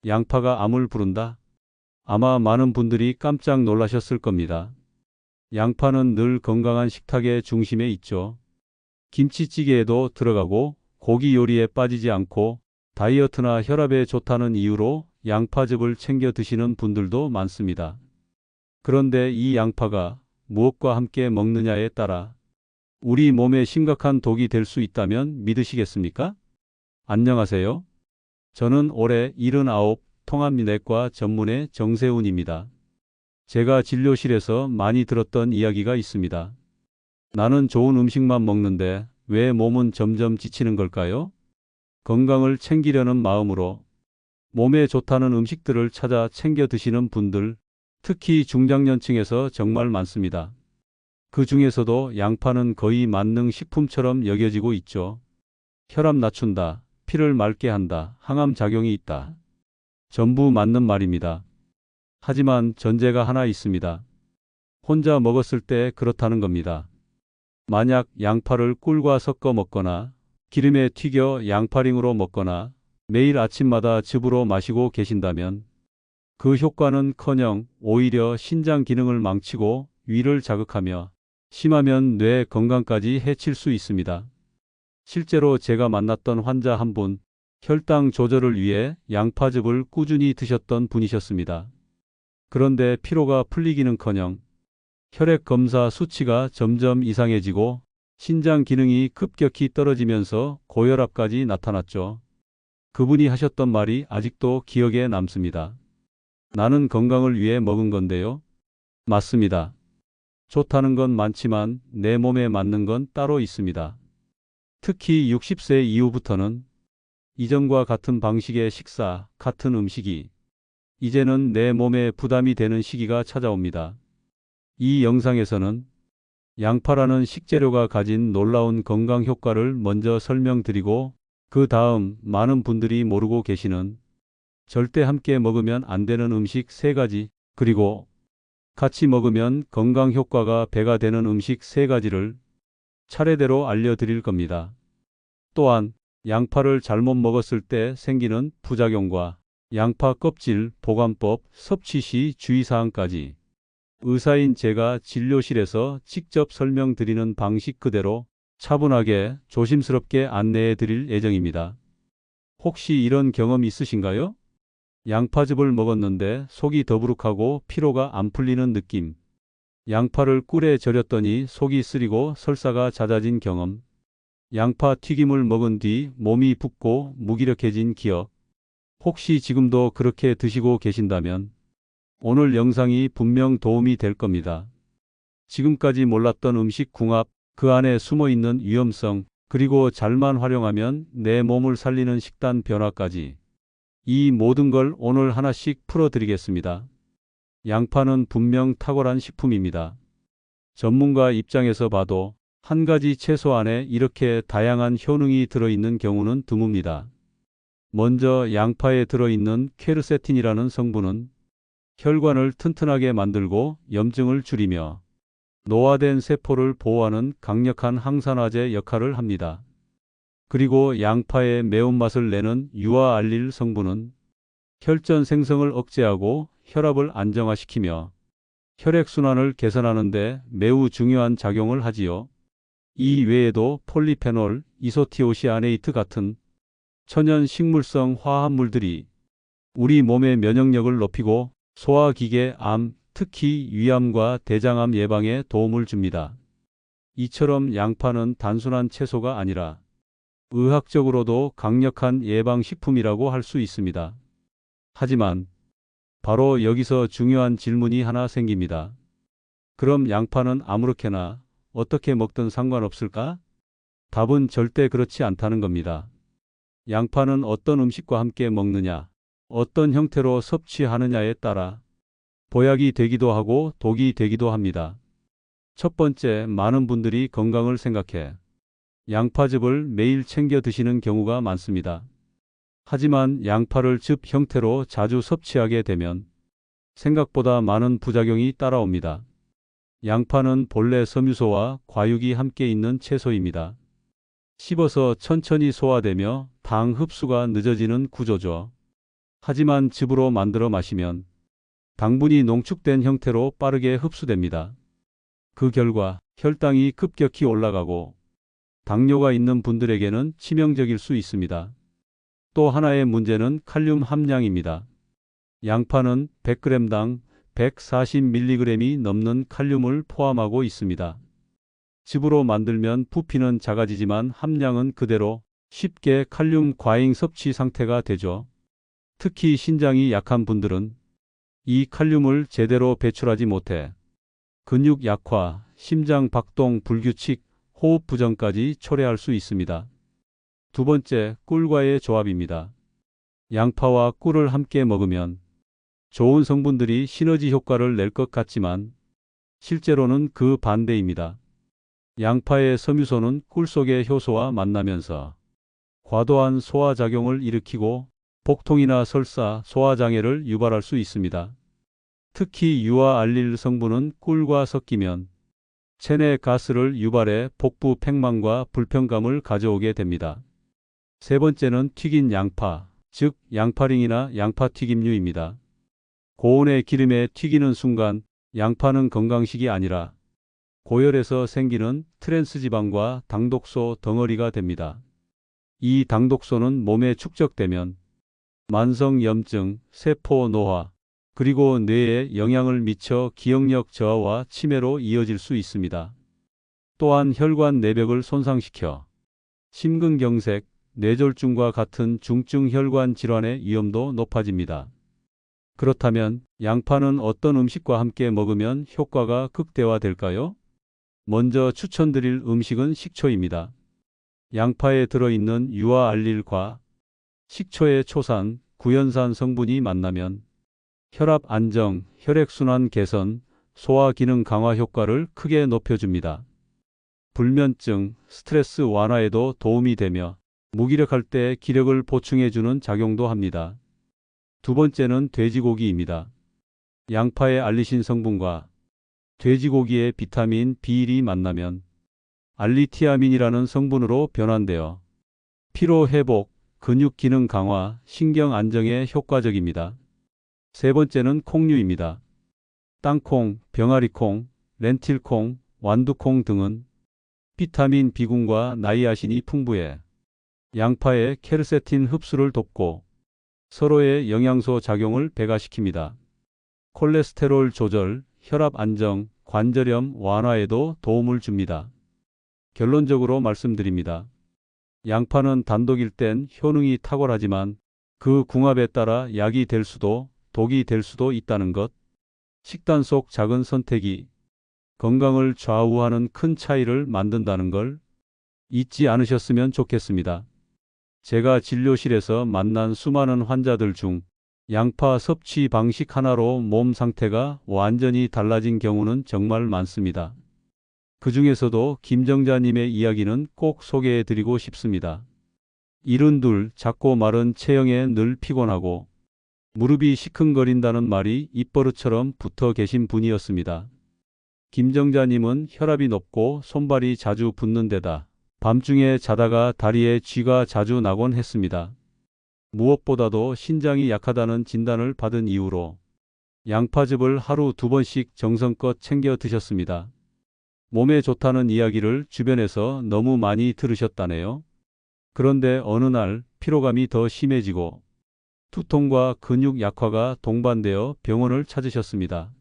양파가 암을 부른다? 아마 많은 분들이 깜짝 놀라셨을 겁니다. 양파는 늘 건강한 식탁의 중심에 있죠. 김치찌개에도 들어가고 고기 요리에 빠지지 않고 다이어트나 혈압에 좋다는 이유로 양파즙을 챙겨 드시는 분들도 많습니다. 그런데 이 양파가 무엇과 함께 먹느냐에 따라 우리 몸에 심각한 독이 될 수 있다면 믿으시겠습니까? 안녕하세요. 저는 올해 79 통합내과 전문의 정세훈입니다. 제가 진료실에서 많이 들었던 이야기가 있습니다. 나는 좋은 음식만 먹는데 왜 몸은 점점 지치는 걸까요? 건강을 챙기려는 마음으로 몸에 좋다는 음식들을 찾아 챙겨 드시는 분들, 특히 중장년층에서 정말 많습니다. 그 중에서도 양파는 거의 만능식품처럼 여겨지고 있죠. 혈압 낮춘다, 피를 맑게 한다, 항암 작용이 있다. 전부 맞는 말입니다. 하지만 전제가 하나 있습니다. 혼자 먹었을 때 그렇다는 겁니다. 만약 양파를 꿀과 섞어 먹거나 기름에 튀겨 양파링으로 먹거나 매일 아침마다 즙으로 마시고 계신다면 그 효과는커녕 오히려 신장 기능을 망치고 위를 자극하며 심하면 뇌 건강까지 해칠 수 있습니다. 실제로 제가 만났던 환자 한 분, 혈당 조절을 위해 양파즙을 꾸준히 드셨던 분이셨습니다. 그런데 피로가 풀리기는커녕 혈액 검사 수치가 점점 이상해지고 신장 기능이 급격히 떨어지면서 고혈압까지 나타났죠. 그분이 하셨던 말이 아직도 기억에 남습니다. 나는 건강을 위해 먹은 건데요. 맞습니다. 좋다는 건 많지만 내 몸에 맞는 건 따로 있습니다. 특히 60세 이후부터는 이전과 같은 방식의 식사, 같은 음식이 이제는 내 몸에 부담이 되는 시기가 찾아옵니다. 이 영상에서는 양파라는 식재료가 가진 놀라운 건강 효과를 먼저 설명드리고 그 다음 많은 분들이 모르고 계시는 절대 함께 먹으면 안 되는 음식 3가지 그리고 같이 먹으면 건강 효과가 배가 되는 음식 3가지를 차례대로 알려드릴 겁니다. 또한 양파를 잘못 먹었을 때 생기는 부작용과 양파 껍질 보관법, 섭취 시 주의사항까지 의사인 제가 진료실에서 직접 설명드리는 방식 그대로 차분하게 조심스럽게 안내해 드릴 예정입니다. 혹시 이런 경험 있으신가요? 양파즙을 먹었는데 속이 더부룩하고 피로가 안 풀리는 느낌. 양파를 꿀에 절였더니 속이 쓰리고 설사가 잦아진 경험. 양파 튀김을 먹은 뒤 몸이 붓고 무기력해진 기억. 혹시 지금도 그렇게 드시고 계신다면 오늘 영상이 분명 도움이 될 겁니다. 지금까지 몰랐던 음식 궁합, 그 안에 숨어있는 위험성, 그리고 잘만 활용하면 내 몸을 살리는 식단 변화까지 이 모든 걸 오늘 하나씩 풀어드리겠습니다. 양파는 분명 탁월한 식품입니다. 전문가 입장에서 봐도 한 가지 채소 안에 이렇게 다양한 효능이 들어있는 경우는 드뭅니다. 먼저 양파에 들어있는 퀘르세틴이라는 성분은 혈관을 튼튼하게 만들고 염증을 줄이며 노화된 세포를 보호하는 강력한 항산화제 역할을 합니다. 그리고 양파의 매운맛을 내는 유아알릴 성분은 혈전 생성을 억제하고 혈압을 안정화시키며 혈액순환을 개선하는 데 매우 중요한 작용을 하지요. 이 외에도 폴리페놀, 이소티오시아네이트 같은 천연 식물성 화합물들이 우리 몸의 면역력을 높이고 소화기계 암, 특히 위암과 대장암 예방에 도움을 줍니다. 이처럼 양파는 단순한 채소가 아니라 의학적으로도 강력한 예방식품이라고 할 수 있습니다. 하지만 바로 여기서 중요한 질문이 하나 생깁니다. 그럼 양파는 아무렇게나 어떻게 먹든 상관없을까? 답은 절대 그렇지 않다는 겁니다. 양파는 어떤 음식과 함께 먹느냐, 어떤 형태로 섭취하느냐에 따라 보약이 되기도 하고 독이 되기도 합니다. 첫 번째, 많은 분들이 건강을 생각해 양파즙을 매일 챙겨 드시는 경우가 많습니다. 하지만 양파를 즙 형태로 자주 섭취하게 되면 생각보다 많은 부작용이 따라옵니다. 양파는 본래 섬유소와 과육이 함께 있는 채소입니다. 씹어서 천천히 소화되며 당 흡수가 늦어지는 구조죠. 하지만 즙으로 만들어 마시면 당분이 농축된 형태로 빠르게 흡수됩니다. 그 결과 혈당이 급격히 올라가고 당뇨가 있는 분들에게는 치명적일 수 있습니다. 또 하나의 문제는 칼륨 함량입니다. 양파는 100g당 140mg이 넘는 칼륨을 포함하고 있습니다. 즙으로 만들면 부피는 작아지지만 함량은 그대로 쉽게 칼륨 과잉 섭취 상태가 되죠. 특히 신장이 약한 분들은 이 칼륨을 제대로 배출하지 못해 근육 약화, 심장 박동 불규칙, 호흡 부정까지 초래할 수 있습니다. 두 번째, 꿀과의 조합입니다. 양파와 꿀을 함께 먹으면 좋은 성분들이 시너지 효과를 낼 것 같지만 실제로는 그 반대입니다. 양파의 섬유소는 꿀 속의 효소와 만나면서 과도한 소화작용을 일으키고 복통이나 설사, 소화장애를 유발할 수 있습니다. 특히 유아알릴 성분은 꿀과 섞이면 체내 가스를 유발해 복부 팽만과 불편감을 가져오게 됩니다. 세 번째는 튀긴 양파, 즉 양파링이나 양파튀김류입니다. 고온의 기름에 튀기는 순간 양파는 건강식이 아니라 고열에서 생기는 트랜스지방과 당독소 덩어리가 됩니다. 이 당독소는 몸에 축적되면 만성염증, 세포 노화, 그리고 뇌에 영향을 미쳐 기억력 저하와 치매로 이어질 수 있습니다. 또한 혈관 내벽을 손상시켜 심근경색, 뇌졸중과 같은 중증 혈관 질환의 위험도 높아집니다. 그렇다면 양파는 어떤 음식과 함께 먹으면 효과가 극대화될까요? 먼저 추천드릴 음식은 식초입니다. 양파에 들어있는 유아알릴과 식초의 초산, 구연산 성분이 만나면 혈압 안정, 혈액순환 개선, 소화 기능 강화 효과를 크게 높여줍니다. 불면증, 스트레스 완화에도 도움이 되며 무기력할 때 기력을 보충해주는 작용도 합니다. 두 번째는 돼지고기입니다. 양파의 알리신 성분과 돼지고기의 비타민 B1이 만나면 알리티아민이라는 성분으로 변환되어 피로 회복, 근육 기능 강화, 신경 안정에 효과적입니다. 세 번째는 콩류입니다. 땅콩, 병아리콩, 렌틸콩, 완두콩 등은 비타민 B군과 나이아신이 풍부해 양파의 케르세틴 흡수를 돕고 서로의 영양소 작용을 배가시킵니다. 콜레스테롤 조절, 혈압 안정, 관절염 완화에도 도움을 줍니다. 결론적으로 말씀드립니다. 양파는 단독일 땐 효능이 탁월하지만 그 궁합에 따라 약이 될 수도 독이 될 수도 있다는 것. 식단 속 작은 선택이 건강을 좌우하는 큰 차이를 만든다는 걸 잊지 않으셨으면 좋겠습니다. 제가 진료실에서 만난 수많은 환자들 중 양파 섭취 방식 하나로 몸 상태가 완전히 달라진 경우는 정말 많습니다. 그 중에서도 김정자님의 이야기는 꼭 소개해 드리고 싶습니다. 72, 작고 마른 체형에 늘 피곤하고 무릎이 시큰거린다는 말이 입버릇처럼 붙어 계신 분이었습니다. 김정자님은 혈압이 높고 손발이 자주 붓는 데다 밤중에 자다가 다리에 쥐가 자주 나곤 했습니다. 무엇보다도 신장이 약하다는 진단을 받은 이후로 양파즙을 하루 2번씩 정성껏 챙겨 드셨습니다. 몸에 좋다는 이야기를 주변에서 너무 많이 들으셨다네요. 그런데 어느 날 피로감이 더 심해지고 두통과 근육 약화가 동반되어 병원을 찾으셨습니다.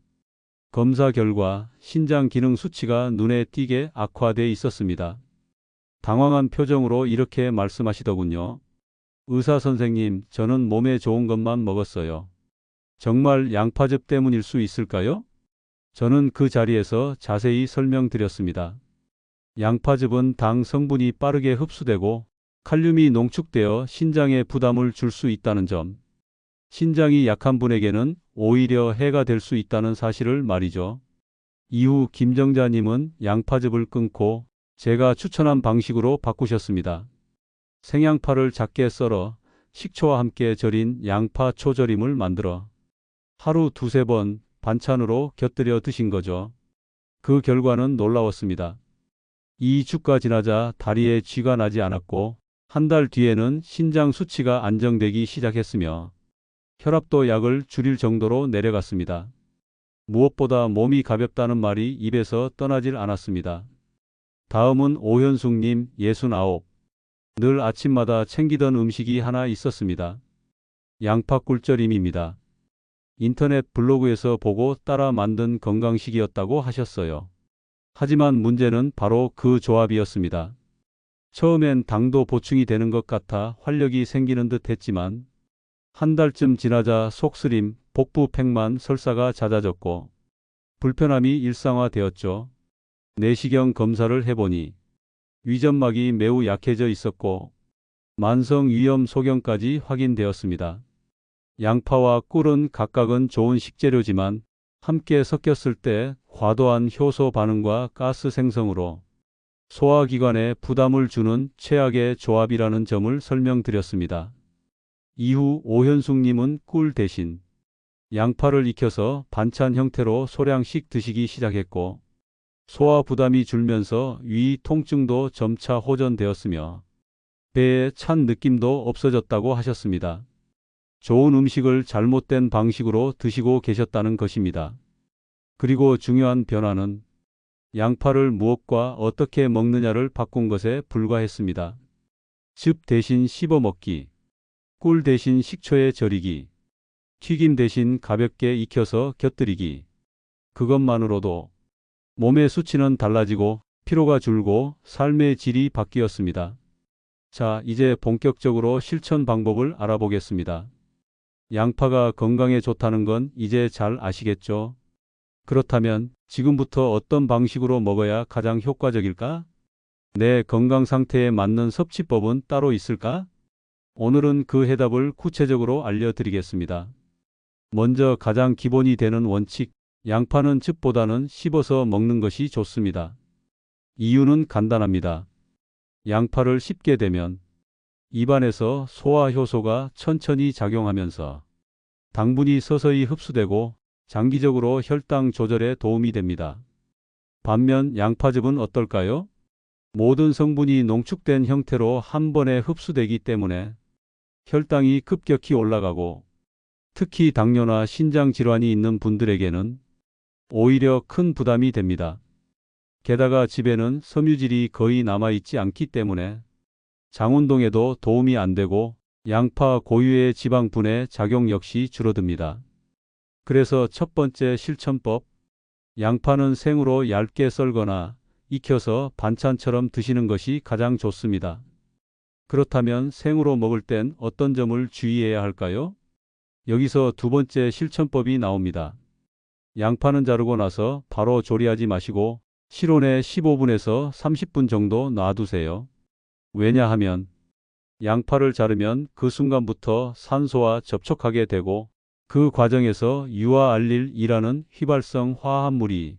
검사 결과 신장 기능 수치가 눈에 띄게 악화돼 있었습니다. 당황한 표정으로 이렇게 말씀하시더군요. 의사 선생님, 저는 몸에 좋은 것만 먹었어요. 정말 양파즙 때문일 수 있을까요? 저는 그 자리에서 자세히 설명드렸습니다. 양파즙은 당 성분이 빠르게 흡수되고 칼륨이 농축되어 신장에 부담을 줄 수 있다는 점, 신장이 약한 분에게는 오히려 해가 될 수 있다는 사실을 말이죠. 이후 김정자님은 양파즙을 끊고 제가 추천한 방식으로 바꾸셨습니다. 생양파를 작게 썰어 식초와 함께 절인 양파 초절임을 만들어 하루 2~3번 반찬으로 곁들여 드신 거죠. 그 결과는 놀라웠습니다. 2주가 지나자 다리에 쥐가 나지 않았고 한 달 뒤에는 신장 수치가 안정되기 시작했으며 혈압도 약을 줄일 정도로 내려갔습니다. 무엇보다 몸이 가볍다는 말이 입에서 떠나질 않았습니다. 다음은 오현숙님 69. 늘 아침마다 챙기던 음식이 하나 있었습니다. 양파 꿀절임입니다. 인터넷 블로그에서 보고 따라 만든 건강식이었다고 하셨어요. 하지만 문제는 바로 그 조합이었습니다. 처음엔 당도 보충이 되는 것 같아 활력이 생기는 듯 했지만 한 달쯤 지나자 속쓰림, 복부 팽만, 설사가 잦아졌고 불편함이 일상화되었죠. 내시경 검사를 해보니 위점막이 매우 약해져 있었고 만성 위염 소견까지 확인되었습니다. 양파와 꿀은 각각은 좋은 식재료지만 함께 섞였을 때 과도한 효소 반응과 가스 생성으로 소화기관에 부담을 주는 최악의 조합이라는 점을 설명드렸습니다. 이후 오현숙님은 꿀 대신 양파를 익혀서 반찬 형태로 소량씩 드시기 시작했고 소화 부담이 줄면서 위 통증도 점차 호전되었으며 배에 찬 느낌도 없어졌다고 하셨습니다. 좋은 음식을 잘못된 방식으로 드시고 계셨다는 것입니다. 그리고 중요한 변화는 양파를 무엇과 어떻게 먹느냐를 바꾼 것에 불과했습니다. 즙 대신 씹어 먹기, 꿀 대신 식초에 절이기, 튀김 대신 가볍게 익혀서 곁들이기. 그것만으로도 몸의 수치는 달라지고 피로가 줄고 삶의 질이 바뀌었습니다. 자, 이제 본격적으로 실천 방법을 알아보겠습니다. 양파가 건강에 좋다는 건 이제 잘 아시겠죠? 그렇다면 지금부터 어떤 방식으로 먹어야 가장 효과적일까? 내 건강 상태에 맞는 섭취법은 따로 있을까? 오늘은 그 해답을 구체적으로 알려드리겠습니다. 먼저 가장 기본이 되는 원칙, 양파는 즙보다는 씹어서 먹는 것이 좋습니다. 이유는 간단합니다. 양파를 씹게 되면 입안에서 소화 효소가 천천히 작용하면서 당분이 서서히 흡수되고 장기적으로 혈당 조절에 도움이 됩니다. 반면 양파즙은 어떨까요? 모든 성분이 농축된 형태로 한 번에 흡수되기 때문에 혈당이 급격히 올라가고 특히 당뇨나 신장 질환이 있는 분들에게는 오히려 큰 부담이 됩니다. 게다가 즙에는 섬유질이 거의 남아있지 않기 때문에 장 운동에도 도움이 안 되고 양파 고유의 지방분해 작용 역시 줄어듭니다. 그래서 첫 번째 실천법, 양파는 생으로 얇게 썰거나 익혀서 반찬처럼 드시는 것이 가장 좋습니다. 그렇다면 생으로 먹을 땐 어떤 점을 주의해야 할까요? 여기서 두 번째 실천법이 나옵니다. 양파는 자르고 나서 바로 조리하지 마시고 실온에 15분에서 30분 정도 놔두세요. 왜냐하면 양파를 자르면 그 순간부터 산소와 접촉하게 되고 그 과정에서 유아알릴이라는 휘발성 화합물이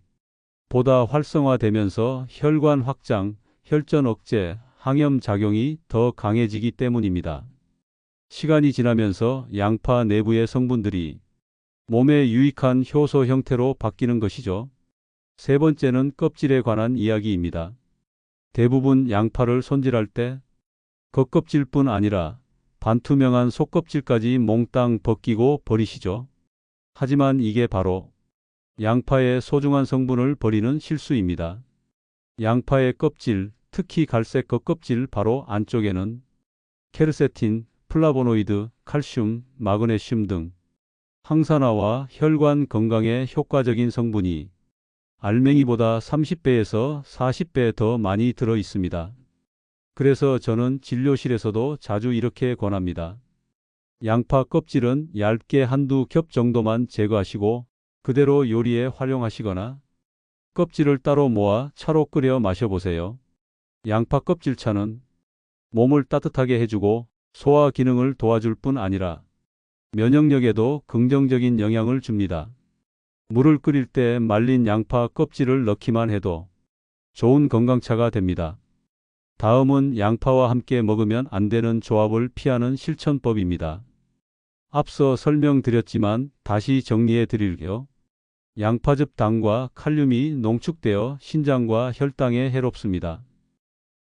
보다 활성화되면서 혈관 확장, 혈전 억제, 항염 작용이 더 강해지기 때문입니다. 시간이 지나면서 양파 내부의 성분들이 몸에 유익한 효소 형태로 바뀌는 것이죠. 세 번째는 껍질에 관한 이야기입니다. 대부분 양파를 손질할 때 겉껍질뿐 아니라 반투명한 속껍질까지 몽땅 벗기고 버리시죠. 하지만 이게 바로 양파의 소중한 성분을 버리는 실수입니다. 양파의 껍질, 특히 갈색 겉껍질 바로 안쪽에는 케르세틴, 플라보노이드, 칼슘, 마그네슘 등 항산화와 혈관 건강에 효과적인 성분이 알맹이보다 30배에서 40배 더 많이 들어 있습니다. 그래서 저는 진료실에서도 자주 이렇게 권합니다. 양파 껍질은 얇게 한두 겹 정도만 제거하시고 그대로 요리에 활용하시거나 껍질을 따로 모아 차로 끓여 마셔보세요. 양파 껍질차는 몸을 따뜻하게 해주고 소화 기능을 도와줄 뿐 아니라 면역력에도 긍정적인 영향을 줍니다. 물을 끓일 때 말린 양파 껍질을 넣기만 해도 좋은 건강차가 됩니다. 다음은 양파와 함께 먹으면 안 되는 조합을 피하는 실천법입니다. 앞서 설명드렸지만 다시 정리해 드릴게요. 양파즙 당과 칼륨이 농축되어 신장과 혈당에 해롭습니다.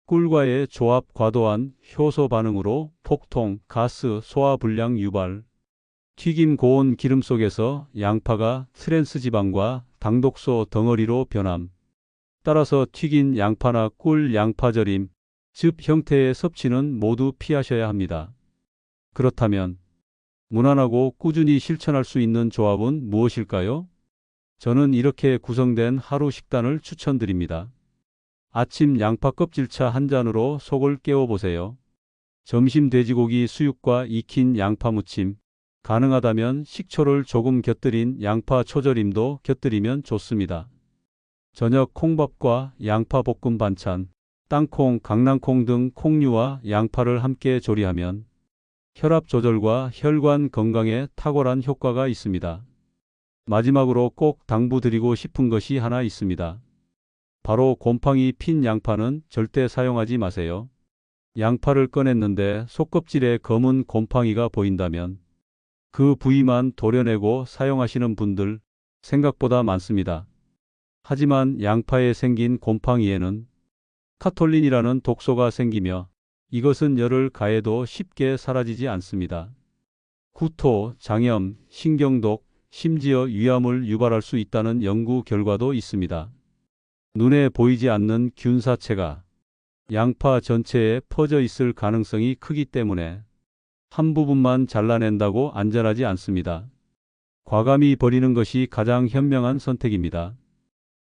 꿀과의 조합 과도한 효소 반응으로 폭통, 가스, 소화불량 유발, 튀김 고온 기름 속에서 양파가 트랜스 지방과 당독소 덩어리로 변함. 따라서 튀긴 양파나 꿀 양파절임, 즙 형태의 섭취는 모두 피하셔야 합니다. 그렇다면 무난하고 꾸준히 실천할 수 있는 조합은 무엇일까요? 저는 이렇게 구성된 하루 식단을 추천드립니다. 아침 양파 껍질차 한 잔으로 속을 깨워보세요. 점심 돼지고기 수육과 익힌 양파 무침, 가능하다면 식초를 조금 곁들인 양파 초절임도 곁들이면 좋습니다. 저녁 콩밥과 양파 볶음 반찬, 땅콩, 강낭콩 등 콩류와 양파를 함께 조리하면 혈압 조절과 혈관 건강에 탁월한 효과가 있습니다. 마지막으로 꼭 당부드리고 싶은 것이 하나 있습니다. 바로 곰팡이 핀 양파는 절대 사용하지 마세요. 양파를 꺼냈는데 속껍질에 검은 곰팡이가 보인다면 그 부위만 도려내고 사용하시는 분들 생각보다 많습니다. 하지만 양파에 생긴 곰팡이에는 카톨린이라는 독소가 생기며 이것은 열을 가해도 쉽게 사라지지 않습니다. 구토, 장염, 신경독, 심지어 위암을 유발할 수 있다는 연구 결과도 있습니다. 눈에 보이지 않는 균사체가 양파 전체에 퍼져 있을 가능성이 크기 때문에 한 부분만 잘라낸다고 안전하지 않습니다. 과감히 버리는 것이 가장 현명한 선택입니다.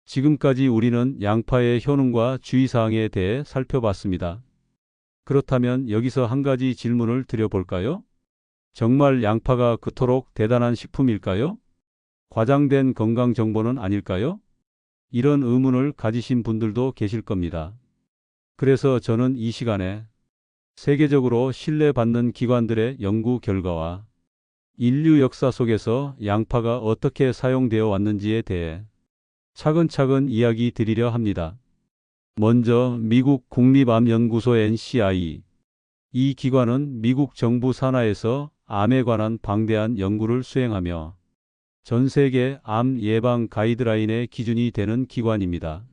지금까지 우리는 양파의 효능과 주의사항에 대해 살펴봤습니다. 그렇다면 여기서 한 가지 질문을 드려볼까요? 정말 양파가 그토록 대단한 식품일까요? 과장된 건강 정보는 아닐까요? 이런 의문을 가지신 분들도 계실 겁니다. 그래서 저는 이 시간에 세계적으로 신뢰받는 기관들의 연구 결과와 인류 역사 속에서 양파가 어떻게 사용되어 왔는지에 대해 차근차근 이야기 드리려 합니다. 먼저 미국 국립암연구소 NCI. 이 기관은 미국 정부 산하에서 암에 관한 방대한 연구를 수행하며 전 세계 암 예방 가이드라인의 기준이 되는 기관입니다.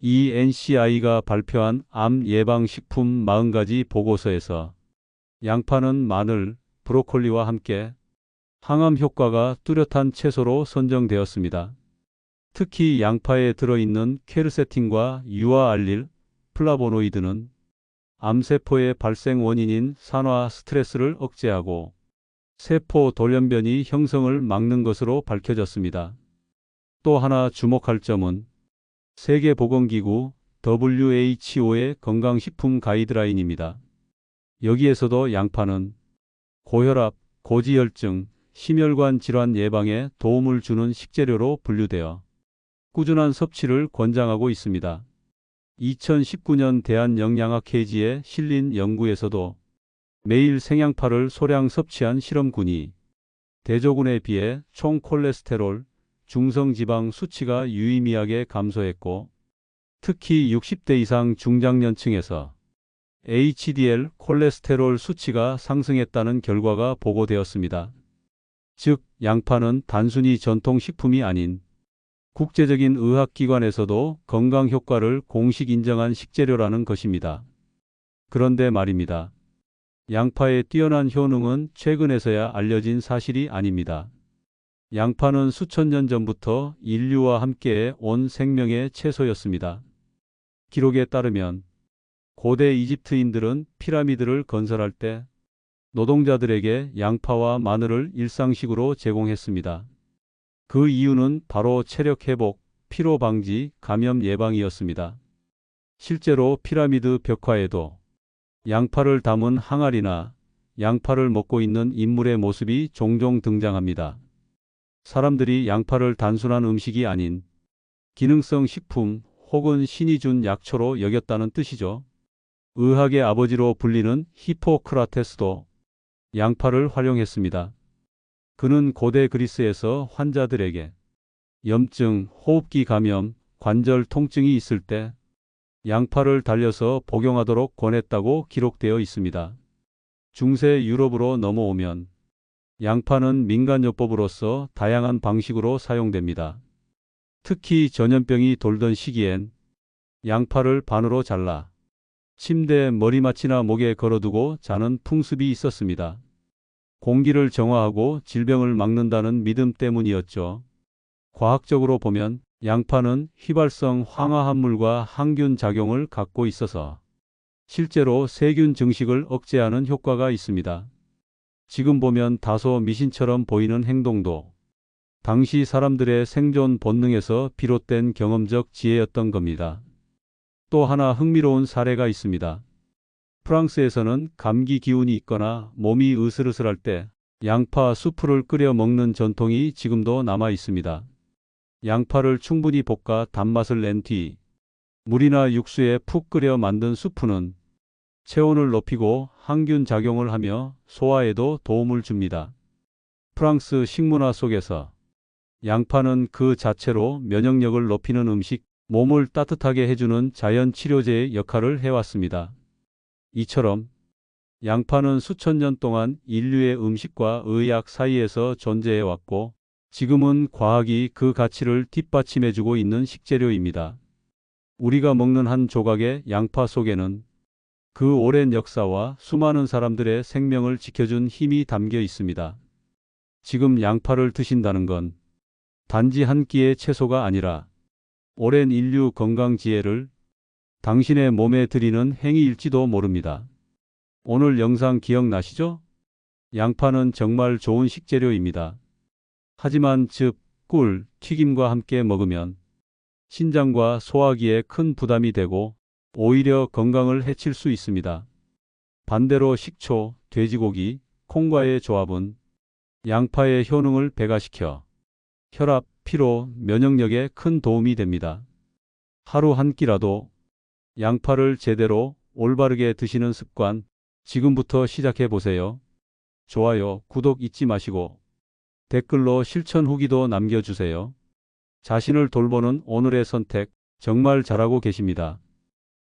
이 NCI가 발표한 암 예방 식품 40가지 보고서에서 양파는 마늘, 브로콜리와 함께 항암 효과가 뚜렷한 채소로 선정되었습니다. 특히 양파에 들어있는 퀘르세틴과 유아알릴, 플라보노이드는 암세포의 발생 원인인 산화 스트레스를 억제하고 세포 돌연변이 형성을 막는 것으로 밝혀졌습니다. 또 하나 주목할 점은 세계보건기구 WHO의 건강식품 가이드라인입니다. 여기에서도 양파는 고혈압, 고지혈증, 심혈관 질환 예방에 도움을 주는 식재료로 분류되어 꾸준한 섭취를 권장하고 있습니다. 2019년 대한영양학회지에 실린 연구에서도 매일 생양파를 소량 섭취한 실험군이 대조군에 비해 총 콜레스테롤, 중성지방 수치가 유의미하게 감소했고 특히 60대 이상 중장년층에서 HDL 콜레스테롤 수치가 상승했다는 결과가 보고되었습니다. 즉, 양파는 단순히 전통식품이 아닌 국제적인 의학기관에서도 건강 효과를 공식 인정한 식재료라는 것입니다. 그런데 말입니다. 양파의 뛰어난 효능은 최근에서야 알려진 사실이 아닙니다. 양파는 수천 년 전부터 인류와 함께 온 생명의 채소였습니다. 기록에 따르면 고대 이집트인들은 피라미드를 건설할 때 노동자들에게 양파와 마늘을 일상식으로 제공했습니다. 그 이유는 바로 체력 회복, 피로 방지, 감염 예방이었습니다. 실제로 피라미드 벽화에도 양파를 담은 항아리나 양파를 먹고 있는 인물의 모습이 종종 등장합니다. 사람들이 양파를 단순한 음식이 아닌 기능성 식품 혹은 신이 준 약초로 여겼다는 뜻이죠. 의학의 아버지로 불리는 히포크라테스도 양파를 활용했습니다. 그는 고대 그리스에서 환자들에게 염증, 호흡기 감염, 관절 통증이 있을 때 양파를 달려서 복용하도록 권했다고 기록되어 있습니다. 중세 유럽으로 넘어오면 양파는 민간요법으로서 다양한 방식으로 사용됩니다. 특히 전염병이 돌던 시기엔 양파를 반으로 잘라 침대 머리맡이나 목에 걸어두고 자는 풍습이 있었습니다. 공기를 정화하고 질병을 막는다는 믿음 때문이었죠. 과학적으로 보면 양파는 휘발성 황화합물과 항균 작용을 갖고 있어서 실제로 세균 증식을 억제하는 효과가 있습니다. 지금 보면 다소 미신처럼 보이는 행동도 당시 사람들의 생존 본능에서 비롯된 경험적 지혜였던 겁니다. 또 하나 흥미로운 사례가 있습니다. 프랑스에서는 감기 기운이 있거나 몸이 으슬으슬할 때 양파 수프를 끓여 먹는 전통이 지금도 남아 있습니다. 양파를 충분히 볶아 단맛을 낸 뒤 물이나 육수에 푹 끓여 만든 수프는 체온을 높이고 항균 작용을 하며 소화에도 도움을 줍니다. 프랑스 식문화 속에서 양파는 그 자체로 면역력을 높이는 음식, 몸을 따뜻하게 해주는 자연 치료제의 역할을 해왔습니다. 이처럼 양파는 수천 년 동안 인류의 음식과 의학 사이에서 존재해왔고 지금은 과학이 그 가치를 뒷받침해주고 있는 식재료입니다. 우리가 먹는 한 조각의 양파 속에는 그 오랜 역사와 수많은 사람들의 생명을 지켜준 힘이 담겨 있습니다. 지금 양파를 드신다는 건 단지 한 끼의 채소가 아니라 오랜 인류 건강 지혜를 당신의 몸에 들이는 행위일지도 모릅니다. 오늘 영상 기억나시죠? 양파는 정말 좋은 식재료입니다. 하지만 즙, 꿀, 튀김과 함께 먹으면 신장과 소화기에 큰 부담이 되고 오히려 건강을 해칠 수 있습니다. 반대로 식초, 돼지고기, 콩과의 조합은 양파의 효능을 배가시켜 혈압, 피로, 면역력에 큰 도움이 됩니다. 하루 한 끼라도 양파를 제대로 올바르게 드시는 습관 지금부터 시작해 보세요. 좋아요, 구독 잊지 마시고 댓글로 실천 후기도 남겨주세요. 자신을 돌보는 오늘의 선택 정말 잘하고 계십니다.